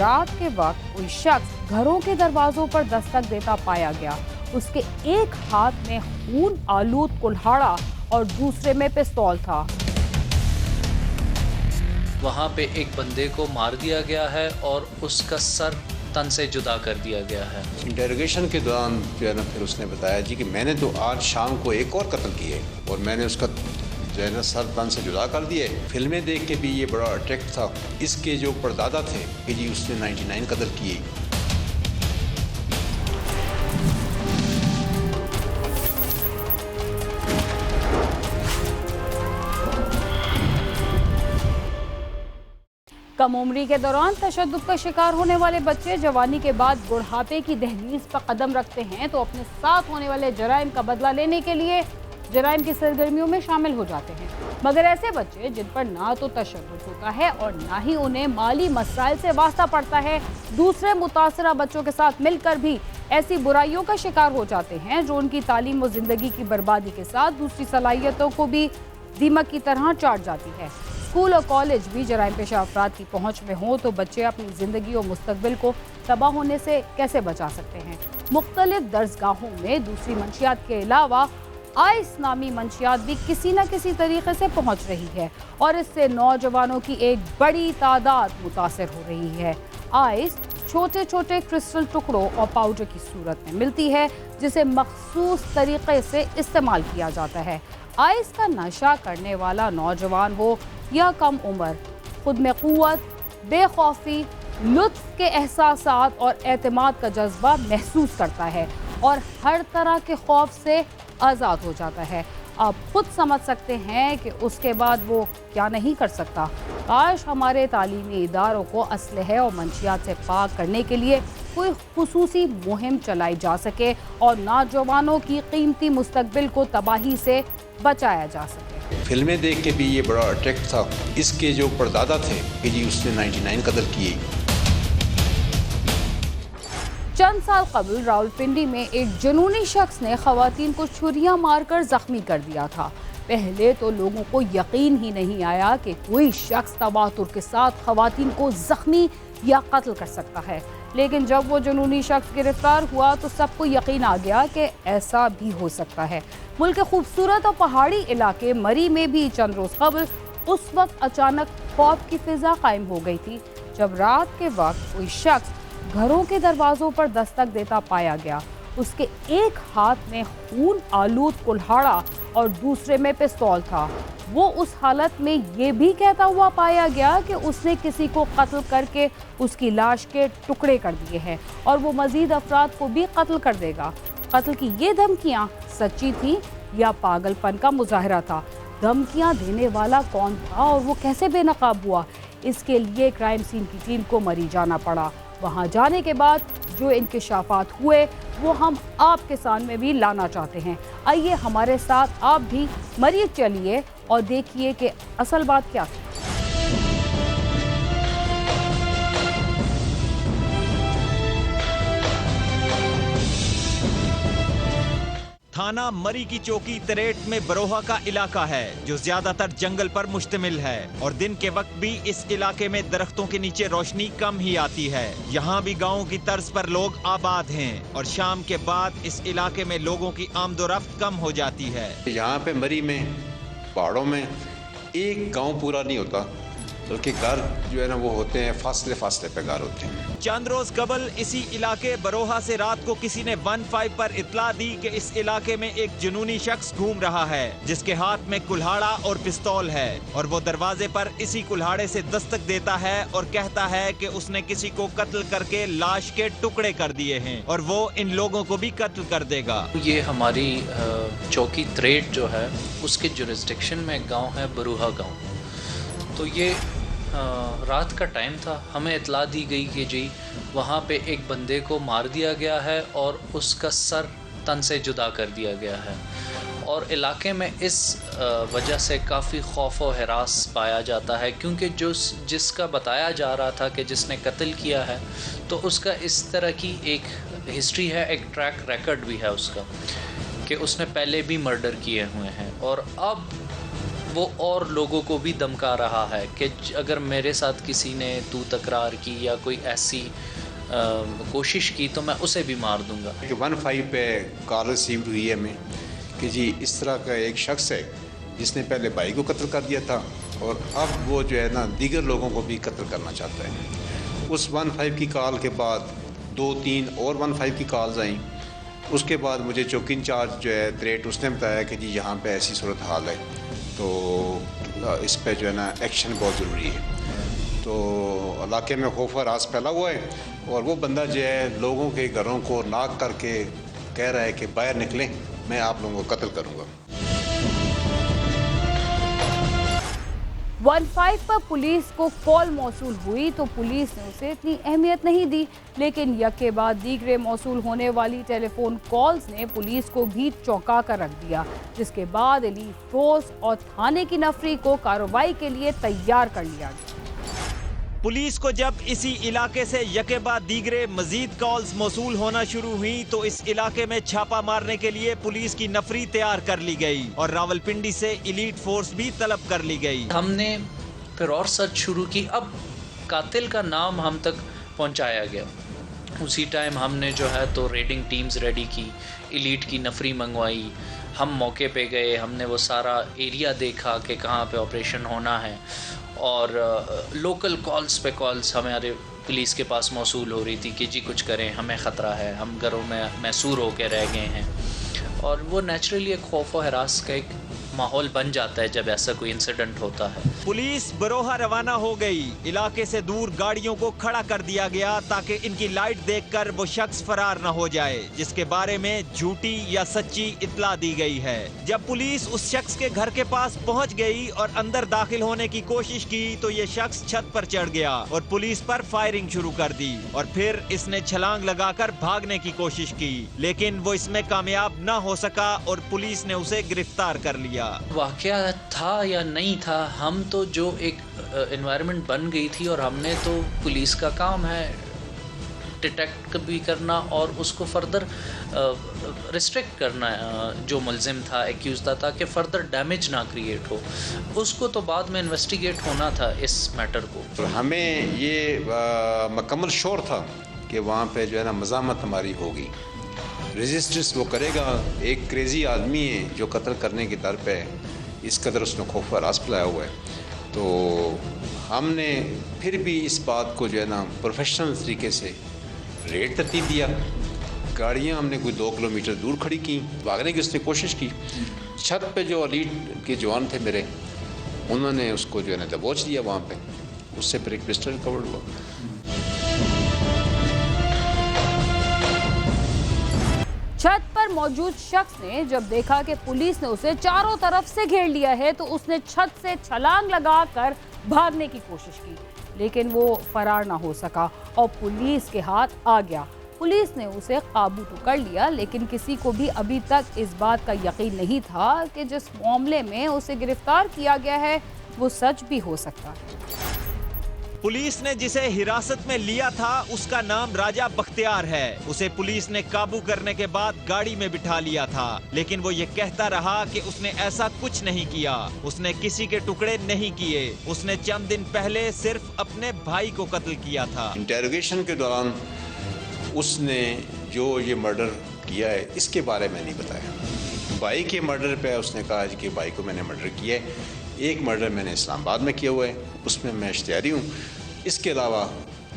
رات کے وقت کوئی شخص گھروں کے دروازوں پر دستک دیتا پایا گیا. اس کے ایک ہاتھ میں خون آلود کلہاڑا اور دوسرے میں پستول تھا. وہاں پہ ایک بندے کو مار دیا گیا ہے اور اس کا سر تن سے جدا کر دیا گیا ہے. انٹروگیشن کے دوران جو ہے نا پھر اس نے بتایا جی کہ میں نے تو آج شام کو ایک اور قتل کیے اور میں نے اس کا جو ہے نا سر تن سے جدا کر دیے. فلمیں دیکھ کے بھی یہ بڑا اٹریکٹ تھا. اس کے جو پردادا تھے کہ جی اس نے 99 قتل کیے. کم عمری کے دوران تشدد کا شکار ہونے والے بچے جوانی کے بعد بڑھاپے کی دہلیز پر قدم رکھتے ہیں تو اپنے ساتھ ہونے والے جرائم کا بدلہ لینے کے لیے جرائم کی سرگرمیوں میں شامل ہو جاتے ہیں. مگر ایسے بچے جن پر نہ تو تشدد ہوتا ہے اور نہ ہی انہیں مالی مسائل سے واسطہ پڑتا ہے، دوسرے متاثرہ بچوں کے ساتھ مل کر بھی ایسی برائیوں کا شکار ہو جاتے ہیں جو ان کی تعلیم و زندگی کی بربادی کے ساتھ دوسری صلاحیتوں کو بھی دیمک کی طرح چاٹ جاتی ہے. اسکول اور کالج بھی جرائم پیشہ افراد کی پہنچ میں ہوں تو بچے اپنی زندگی اور مستقبل کو تباہ ہونے سے کیسے بچا سکتے ہیں؟ مختلف درسگاہوں میں دوسری منشیات کے علاوہ آئس نامی منشیات بھی کسی نہ کسی طریقے سے پہنچ رہی ہے اور اس سے نوجوانوں کی ایک بڑی تعداد متاثر ہو رہی ہے. آئس چھوٹے چھوٹے کرسٹل ٹکڑوں اور پاؤڈر کی صورت میں ملتی ہے جسے مخصوص طریقے سے استعمال کیا جاتا ہے. آئس کا نشہ کرنے والا نوجوان ہو یا کم عمر، خود میں قوت، بے خوفی، لطف کے احساسات اور اعتماد کا جذبہ محسوس کرتا ہے اور ہر طرح کے خوف سے آزاد ہو جاتا ہے. آپ خود سمجھ سکتے ہیں کہ اس کے بعد وہ کیا نہیں کر سکتا. کاش ہمارے تعلیمی اداروں کو اسلحے اور منشیات سے پاک کرنے کے لیے کوئی خصوصی مہم چلائی جا سکے اور نوجوانوں کی قیمتی مستقبل کو تباہی سے بچایا جا سکے. فلمیں دیکھ کے بھی یہ بڑا اٹریکٹ تھا. اس کے جو پردادا تھے کہ جی اس نے 99 قتل کیے. چند سال قبل راولپنڈی میں ایک جنونی شخص نے خواتین کو چھریاں مار کر زخمی کر دیا تھا. پہلے تو لوگوں کو یقین ہی نہیں آیا کہ کوئی شخص تواتر کے ساتھ خواتین کو زخمی یا قتل کر سکتا ہے، لیکن جب وہ جنونی شخص گرفتار ہوا تو سب کو یقین آ گیا کہ ایسا بھی ہو سکتا ہے. ملک کے خوبصورت اور پہاڑی علاقے مری میں بھی چند روز قبل اس وقت اچانک خوف کی فضا قائم ہو گئی تھی جب رات کے وقت کوئی شخص گھروں کے دروازوں پر دستک دیتا پایا گیا. اس کے ایک ہاتھ میں خون آلود کلہاڑا اور دوسرے میں پستول تھا. وہ اس حالت میں یہ بھی کہتا ہوا پایا گیا کہ اس نے کسی کو قتل کر کے اس کی لاش کے ٹکڑے کر دیے ہیں اور وہ مزید افراد کو بھی قتل کر دے گا. قتل کی یہ دھمکیاں سچی تھیں یا پاگل پن کا مظاہرہ تھا؟ دھمکیاں دینے والا کون تھا اور وہ کیسے بے نقاب ہوا؟ اس کے لیے کرائم سین کی ٹیم کو مری جانا پڑا. وہاں جانے کے بعد جو انکشافات ہوئے وہ ہم آپ کے سامنے بھی لانا چاہتے ہیں. آئیے ہمارے ساتھ آپ بھی مری چلیے اور دیکھیے کہ اصل بات کیا تھی. تھانہ مری کی چوکی تریٹ میں بروہا کا علاقہ ہے جو زیادہ تر جنگل پر مشتمل ہے اور دن کے وقت بھی اس علاقے میں درختوں کے نیچے روشنی کم ہی آتی ہے. یہاں بھی گاؤں کی طرز پر لوگ آباد ہیں اور شام کے بعد اس علاقے میں لوگوں کی آمد و رفت کم ہو جاتی ہے. یہاں پہ مری میں پہاڑوں میں ایک گاؤں پورا نہیں ہوتا بلکہ گھر جو ہے نا وہ ہوتے ہیں فاصلے پہ گھر ہوتے ہیں. چند روز قبل اسی علاقے بروہا سے رات کو کسی نے 15 پر اطلاع دی کہ اس علاقے میں ایک جنونی شخص گھوم رہا ہے جس کے ہاتھ میں کلہاڑا اور پستول ہے اور وہ دروازے پر اسی کلہاڑے سے دستک دیتا ہے اور کہتا ہے کہ اس نے کسی کو قتل کر کے لاش کے ٹکڑے کر دیے ہیں اور وہ ان لوگوں کو بھی قتل کر دے گا. یہ ہماری چوکی تریٹ جو ہے اس کے جورسڈکشن میں گاؤں ہے بروہا گاؤں. تو یہ رات کا ٹائم تھا. ہمیں اطلاع دی گئی کہ جی وہاں پہ ایک بندے کو مار دیا گیا ہے اور اس کا سر تن سے جدا کر دیا گیا ہے اور علاقے میں اس وجہ سے کافی خوف و ہراس پایا جاتا ہے کیونکہ جس کا بتایا جا رہا تھا کہ جس نے قتل کیا ہے تو اس کا اس طرح کی ایک ہسٹری ہے، ایک ٹریک ریکارڈ بھی ہے اس کا کہ اس نے پہلے بھی مرڈر کیے ہوئے ہیں. اور اب وہ اور لوگوں کو بھی دمکا رہا ہے کہ اگر میرے ساتھ کسی نے تو تکرار کی یا کوئی ایسی کوشش کی تو میں اسے بھی مار دوں گا. 15 پہ کال ریسیوڈ ہوئی ہے ہمیں کہ جی اس طرح کا ایک شخص ہے جس نے پہلے بھائی کو قتل کر دیا تھا اور اب وہ جو ہے نا دیگر لوگوں کو بھی قتل کرنا چاہتا ہے. اس 15 کی کال کے بعد 2-3 اور 15 کی کالز آئیں. اس کے بعد مجھے چوکی انچارج جو ہے تریٹ اس نے بتایا کہ جی یہاں پہ ایسی صورتحال ہے تو اس پہ جو ہے نا ایکشن بہت ضروری ہے. تو علاقے میں خوف و ہراس پھیلا ہوا ہے اور وہ بندہ جو ہے لوگوں کے گھروں کو ناک کر کے کہہ رہا ہے کہ باہر نکلیں میں آپ لوگوں کو قتل کروں گا. 15 پر پولیس کو کال موصول ہوئی تو پولیس نے اسے اتنی اہمیت نہیں دی، لیکن یکے بعد دیگرے موصول ہونے والی ٹیلی فون کالز نے پولیس کو بھی چونکا کر رکھ دیا، جس کے بعد ایلیٹ فورس اور تھانے کی نفری کو کارروائی کے لیے تیار کر لیا گیا. پولیس کو جب اسی علاقے سے یکے بعد دیگرے مزید کالز موصول ہونا شروع ہوئی تو اس علاقے میں چھاپا مارنے کے لیے پولیس کی نفری تیار کر لی گئی اور راولپنڈی سے ایلیٹ فورس بھی طلب کر لی گئی. ہم نے پھر اور سرچ شروع کی. اب قاتل کا نام ہم تک پہنچایا گیا. اسی ٹائم ہم نے جو ہے تو ریڈنگ ٹیمز ریڈی کی، ایلیٹ کی نفری منگوائی. ہم موقع پہ گئے، ہم نے وہ سارا ایریا دیکھا کہ کہاں پہ آپریشن ہونا ہے اور لوکل کالز پہ کالز ہمارے پولیس کے پاس موصول ہو رہی تھی کہ جی کچھ کریں، ہمیں خطرہ ہے، ہم گھروں میں محصور ہو کے رہ گئے ہیں. اور وہ نیچرلی ایک خوف و ہراس کا ایک ماحول بن جاتا ہے جب ایسا کوئی انسیڈنٹ ہوتا ہے. پولیس بروہا روانہ ہو گئی. علاقے سے دور گاڑیوں کو کھڑا کر دیا گیا تاکہ ان کی لائٹ دیکھ کر وہ شخص فرار نہ ہو جائے جس کے بارے میں جھوٹی یا سچی اطلاع دی گئی ہے. جب پولیس اس شخص کے گھر کے پاس پہنچ گئی اور اندر داخل ہونے کی کوشش کی تو یہ شخص چھت پر چڑھ گیا اور پولیس پر فائرنگ شروع کر دی اور پھر اس نے چھلانگ لگا کر بھاگنے کی کوشش کی، لیکن وہ اس میں کامیاب نہ ہو سکا اور پولیس نے اسے گرفتار کر لیا. واقعہ تھا یا نہیں تھا، ہم تو جو ایک انوائرمنٹ بن گئی تھی اور ہم نے تو پولیس کا کام ہے ڈیٹیکٹ بھی کرنا اور اس کو فردر ریسٹرکٹ کرنا جو ملزم تھا ایکیوز تھا تاکہ فردر ڈیمیج نہ کریٹ ہو. اس کو تو بعد میں انویسٹیگیٹ ہونا تھا اس میٹر کو. ہمیں یہ مکمل شور تھا کہ وہاں پہ جو ہے نا مزاحمت ہماری ہوگی، رجسٹرس وہ کرے گا. ایک کریزی آدمی ہے جو قتل کرنے کی در پہ اس قدر اس نے خوف و ہراس پھیلایا ہوا ہے. تو ہم نے پھر بھی اس بات کو جو ہے نا پروفیشنل طریقے سے ریٹ ترتیب دیا. گاڑیاں ہم نے کوئی 2 کلومیٹر دور کھڑی کی، بھاگنے کی اس نے کوشش کی. چھت پہ جو ایلیٹ کے جوان تھے میرے، انہوں نے اس کو جو ہے نا دبوچ دیا وہاں پہ. اس سے پھر ایک پسٹل ریکورڈ ہوا. چھت پر موجود شخص نے جب دیکھا کہ پولیس نے اسے چاروں طرف سے گھیر لیا ہے تو اس نے چھت سے چھلانگ لگا کر بھاگنے کی کوشش کی، لیکن وہ فرار نہ ہو سکا اور پولیس کے ہاتھ آ گیا. پولیس نے اسے قابو تو کر لیا، لیکن کسی کو بھی ابھی تک اس بات کا یقین نہیں تھا کہ جس معاملے میں اسے گرفتار کیا گیا ہے وہ سچ بھی ہو سکتا ہے. پولیس نے جسے حراست میں لیا تھا اس کا نام راجہ بختیار ہے. اسے پولیس نے قابو کرنے کے بعد گاڑی میں بٹھا لیا تھا، لیکن وہ یہ کہتا رہا کہ اس نے ایسا کچھ نہیں کیا. اس نے کسی کے ٹکڑے نہیں کیے. اس نے چند دن پہلے صرف اپنے بھائی کو قتل کیا تھا. انٹیروگیشن کے دوران اس نے جو یہ مرڈر کیا ہے اس کے بارے میں نہیں بتایا. بھائی کے مرڈر پہ اس نے کہا کہ بھائی کو میں نے مرڈر کیا ہے. ایک مرڈر میں نے اسلام آباد میں کیا ہوا ہے، اس میں میں اشتہاری ہوں. اس کے علاوہ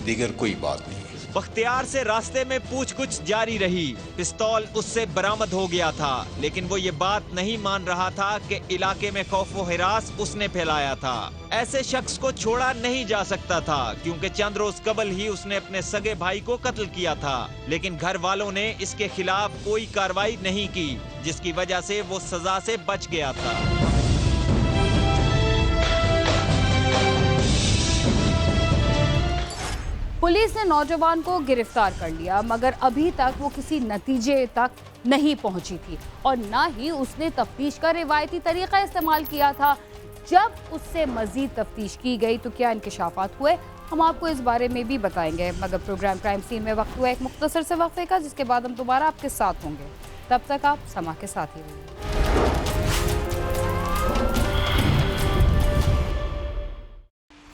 دیگر کوئی بات نہیں ہے. بختیار سے راستے میں پوچھ گچھ جاری رہی. پستول اس سے برآمد ہو گیا تھا، لیکن وہ یہ بات نہیں مان رہا تھا کہ علاقے میں خوف و ہراس اس نے پھیلایا تھا. ایسے شخص کو چھوڑا نہیں جا سکتا تھا کیونکہ چند روز قبل ہی اس نے اپنے سگے بھائی کو قتل کیا تھا، لیکن گھر والوں نے اس کے خلاف کوئی کارروائی نہیں کی، جس کی وجہ سے وہ سزا سے بچ گیا تھا. پولیس نے نوجوان کو گرفتار کر لیا، مگر ابھی تک وہ کسی نتیجے تک نہیں پہنچی تھی اور نہ ہی اس نے تفتیش کا روایتی طریقہ استعمال کیا تھا. جب اس سے مزید تفتیش کی گئی تو کیا انکشافات ہوئے، ہم آپ کو اس بارے میں بھی بتائیں گے. مگر پروگرام کرائم سین میں وقت ہوا ایک مختصر سے وقفے کا، جس کے بعد ہم دوبارہ آپ کے ساتھ ہوں گے. تب تک آپ سما کے ساتھ ہی رہیے.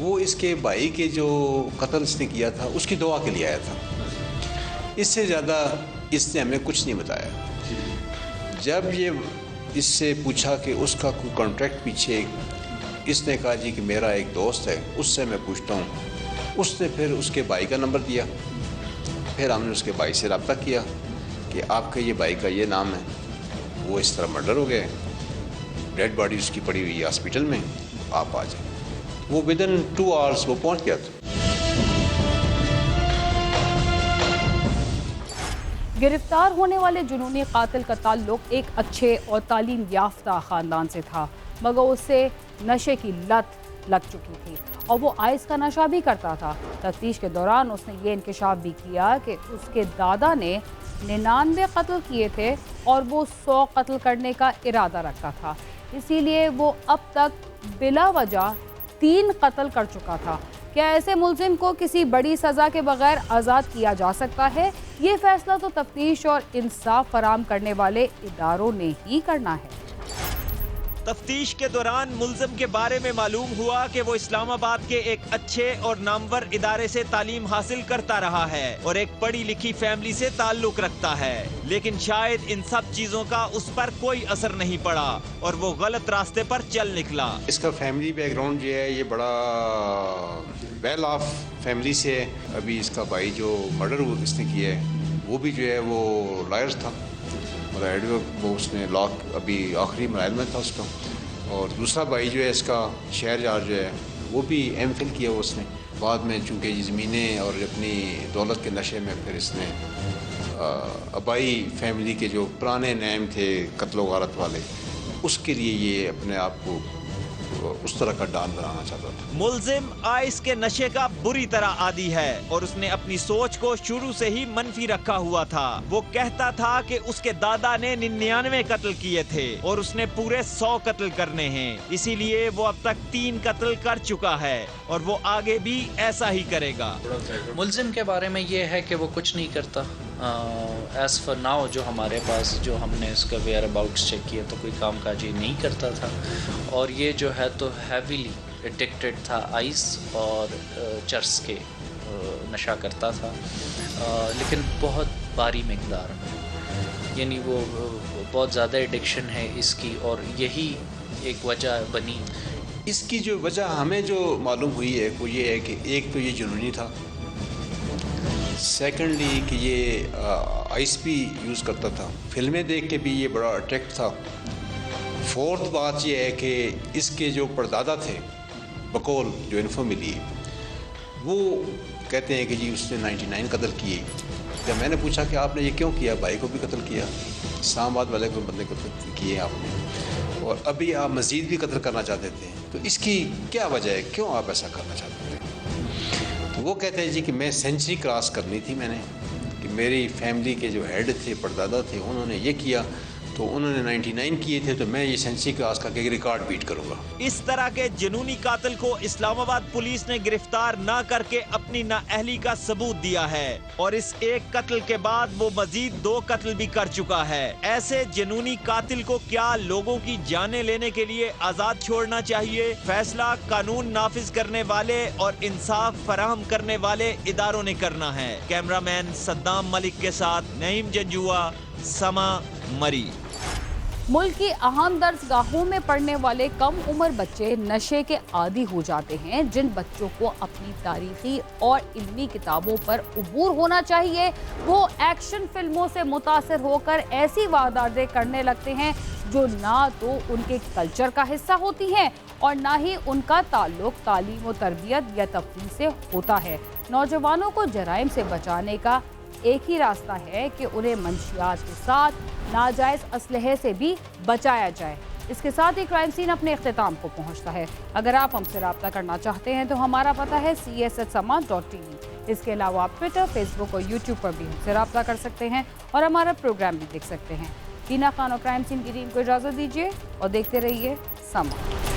وہ اس کے بھائی کے جو قتل اس نے کیا تھا اس کی دعا کے لیے آیا تھا. اس سے زیادہ اس نے ہمیں کچھ نہیں بتایا. جب یہ اس سے پوچھا کہ اس کا کوئی کانٹریکٹ پیچھے، اس نے کہا جی کہ میرا ایک دوست ہے، اس سے میں پوچھتا ہوں. اس نے پھر اس کے بھائی کا نمبر دیا. پھر ہم نے اس کے بھائی سے رابطہ کیا کہ آپ کا یہ بھائی کا یہ نام ہے، وہ اس طرح مرڈر ہو گیا، ڈیڈ باڈی اس کی پڑی ہوئی ہے ہاسپٹل میں، آپ آ جائیں. وہ ودن 2 آورس وہ پہنچ گیا تھا. گرفتار ہونے والے جنونی قاتل کا تعلق ایک اچھے اور تعلیم یافتہ خاندان سے تھا، مگر اسے نشے کی لت لگ چکی تھی اور وہ آئس کا نشہ بھی کرتا تھا. تفتیش کے دوران اس نے یہ انکشاف بھی کیا کہ اس کے دادا نے 99 قتل کیے تھے اور وہ 100 قتل کرنے کا ارادہ رکھتا تھا. اسی لیے وہ اب تک بلا وجہ 3 قتل کر چکا تھا. کیا ایسے ملزم کو کسی بڑی سزا کے بغیر آزاد کیا جا سکتا ہے؟ یہ فیصلہ تو تفتیش اور انصاف فراہم کرنے والے اداروں نے ہی کرنا ہے. تفتیش کے دوران ملزم کے بارے میں معلوم ہوا کہ وہ اسلام آباد کے ایک اچھے اور نامور ادارے سے تعلیم حاصل کرتا رہا ہے اور ایک پڑھی لکھی فیملی سے تعلق رکھتا ہے، لیکن شاید ان سب چیزوں کا اس پر کوئی اثر نہیں پڑا اور وہ غلط راستے پر چل نکلا. اس کا فیملی بیک گراؤنڈ جو ہے یہ بڑا ویل آف فیملی سے ہے. ابھی اس کا بھائی جو مرڈر اس نے کیا ہے وہ بھی جو ہے وہ لائر تھا، وہ اس نے لا ابھی آخری مراحل میں تھا اس کا. اور دوسرا بھائی جو ہے اس کا شہرجار جو ہے وہ بھی ایم فل کیا اس نے. بعد میں چونکہ یہ زمینیں اور اپنی دولت کے نشے میں پھر اس نے آبائی فیملی کے جو پرانے نیم تھے قتل و غارت والے، اس کے لیے یہ اپنے آپ کو اس طرح کا ڈان بنانا چاہتا تھا. ملزم آئس کے نشے کا بری طرح عادی ہے اور اس نے اپنی سوچ کو شروع سے ہی منفی رکھا ہوا تھا. وہ کہتا تھا کہ اس کے دادا نے 99 قتل کیے تھے اور اس نے پورے 100 قتل کرنے ہیں، اسی لیے وہ اب تک 3 قتل کر چکا ہے اور وہ آگے بھی ایسا ہی کرے گا. ملزم کے بارے میں یہ ہے کہ وہ کچھ نہیں کرتا. ایز فار ناؤ جو ہمارے پاس جو ہم نے اس کا ویئر اباؤٹس چیک کیا تو کوئی کام کاج یہ نہیں کرتا تھا، اور یہ جو ہے تو ہیویلی ایڈکٹڈ تھا آئس اور چرس کے نشہ کرتا تھا، لیکن بہت بھاری مقدار میں، یعنی وہ بہت زیادہ ایڈکشن ہے اس کی، اور یہی ایک وجہ بنی. اس کی جو وجہ ہمیں جو معلوم ہوئی ہے وہ یہ ہے کہ ایک تو یہ جنونی تھا، سیکنڈلی کہ یہ آئس بھی یوز کرتا تھا، فلمیں دیکھ کے بھی یہ بڑا اٹریکٹ تھا. فورتھ بات یہ ہے کہ اس کے جو پردادا تھے بقول جو انفو ملی وہ کہتے ہیں کہ جی اس نے 99 قتل کیے. جب میں نے پوچھا کہ آپ نے یہ کیوں کیا، بھائی کو بھی قتل کیا، اسلام آباد والے کو بندے قتل کیے آپ نے، اور ابھی آپ مزید بھی قتل کرنا چاہتے تھے، تو اس کی کیا وجہ ہے، کیوں آپ ایسا کرنا چاہتے تھے؟ تو وہ کہتے ہیں جی کہ میں سینچری کراس کرنی تھی، میں نے کہ میری فیملی کے جو ہیڈ تھے پردادا تھے انہوں نے یہ کیا تو انہوں نے 99 کیے تھے، تو میں یہ سینچری کراس کر کے ریکارڈ بیٹ کروں گا. اس طرح کے جنونی قاتل کو اسلام آباد پولیس نے گرفتار نہ کر کے اپنی نااہلی کا ثبوت دیا ہے اور اس ایک قتل کے بعد وہ مزید 2 قتل بھی کر چکا ہے. ایسے جنونی قاتل کو کیا لوگوں کی جانیں لینے کے لیے آزاد چھوڑنا چاہیے؟ فیصلہ قانون نافذ کرنے والے اور انصاف فراہم کرنے والے اداروں نے کرنا ہے. کیمرہ مین صدام ملک کے ساتھ نعیم جنجوعہ، سما، مری. ملک کی اہم درسگاہوں میں پڑھنے والے کم عمر بچے نشے کے عادی ہو جاتے ہیں. جن بچوں کو اپنی تاریخی اور علمی کتابوں پر عبور ہونا چاہیے وہ ایکشن فلموں سے متاثر ہو کر ایسی وارداتیں کرنے لگتے ہیں جو نہ تو ان کے کلچر کا حصہ ہوتی ہیں اور نہ ہی ان کا تعلق تعلیم و تربیت یا تفریح سے ہوتا ہے. نوجوانوں کو جرائم سے بچانے کا ایک ہی راستہ ہے کہ انہیں منشیات کے ساتھ ناجائز اسلحے سے بھی بچایا جائے. اس کے ساتھ ہی کرائم سین اپنے اختتام کو پہنچتا ہے. اگر آپ ہم سے رابطہ کرنا چاہتے ہیں تو ہمارا پتہ ہے cs@sama.tv. اس کے علاوہ آپ ٹویٹر، فیس بک اور یوٹیوب پر بھی ہم سے رابطہ کر سکتے ہیں اور ہمارا پروگرام بھی دیکھ سکتے ہیں. ٹینا خان اور کرائم سین کی ٹیم کو اجازت دیجیے اور دیکھتے رہیے سما.